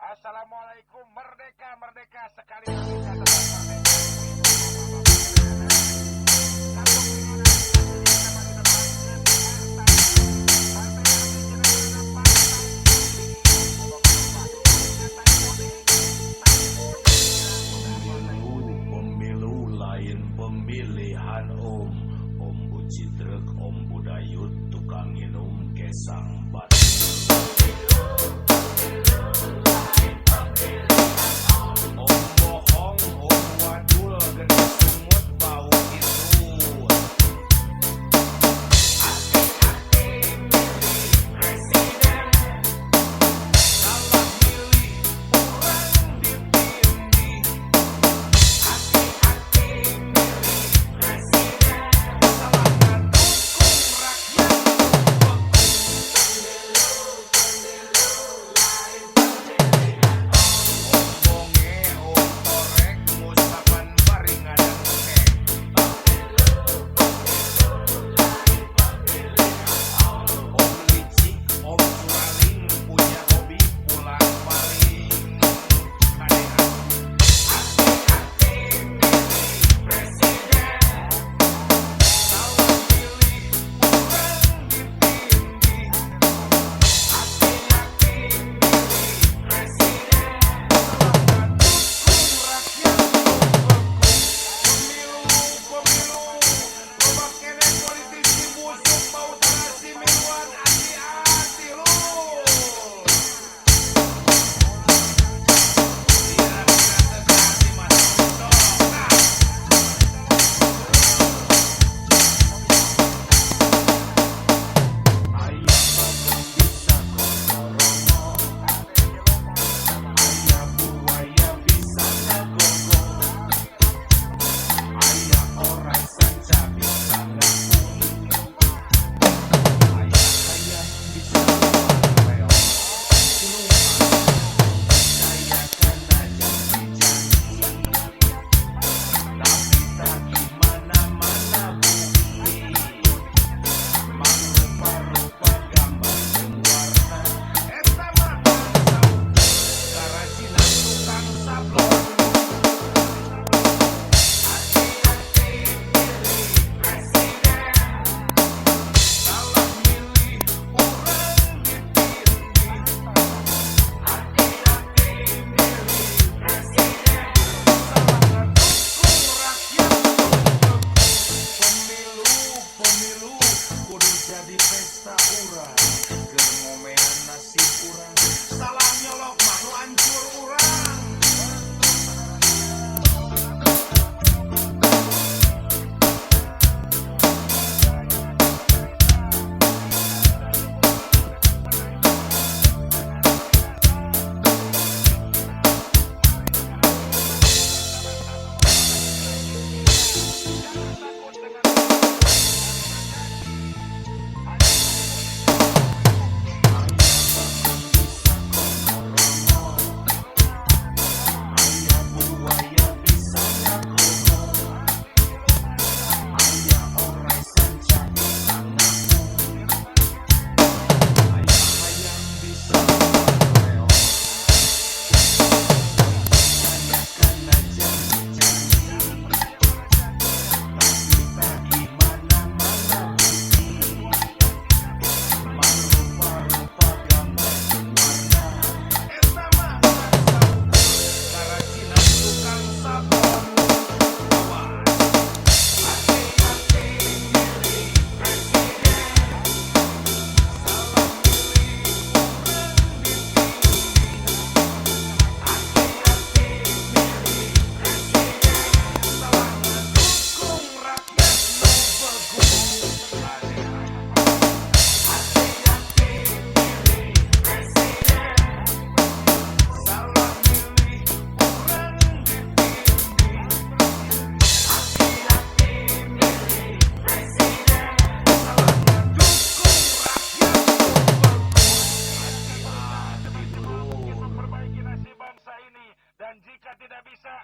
Assalamualaikum, merdeka, merdeka, sekali lagi kita tetap merdeka. Pemilu lain pemilihan Om Bucitrek, Om Budayut, tukang minum kesang batu. Om bohong, Om wadul, gede sungut bau itu. Hati-hati milih presiden, salah milih orang dipilih. Hati-hati milih presiden, salah ngedukung rakyat beku. Om bonge, om korek, ngucapan baringan ngekek. Om licik, om curaling, punya hobi pulang paling. Kadean. Hati-hati milih presiden, salah milih orang dipilih. Hati-hati milih presiden, salah ngedukung rakyat beku. Pemilu, loba kene politisi busuk bau tarasi miluan, hati-hati lu. Kira-kira terjadi masa untung. Ayah bagong bisa kokoromo, ayah buaya bisa ngegogol, ayah orang sanca bisa ngapung, ayah bisa reog, percaya karena janji-janji, tapi tak gimana-mana bukti. Mang rupa-rupa gambar jeung warna, eta mah bangsa karajina tukang sablon. Hati-hati milih presiden, salah milih orang dipilih. Hati-hati milih presiden, salah ngedukung rakyat beku. Pemilu kudu jadi pesta urang, keur ngomean nasib urang, salah nyolok mah nu hancur urang. Ayah buaya bisa ngegogol, ayah orang sanca bisa ngapung, ayah hayam bisa reog, percaya karena janji-janji, tapi tak gimana-mana bukti. Mang rupa-rupa gambar jeung warna, eta mah bangsa karajina tukang sablon. Awas. Hati-hati milih presiden, salah milih orang dipilih. Hati-hati milih presiden, salah ngedukung rakyat nu beku. Hati-hati milih presiden, salah milih orang dipilih. Hati-hati milih presiden, salah ngedukung rakyat beku. Hati-hati dulu. Untuk memperbaiki nasib bangsa ini, dan jika tidak bisa,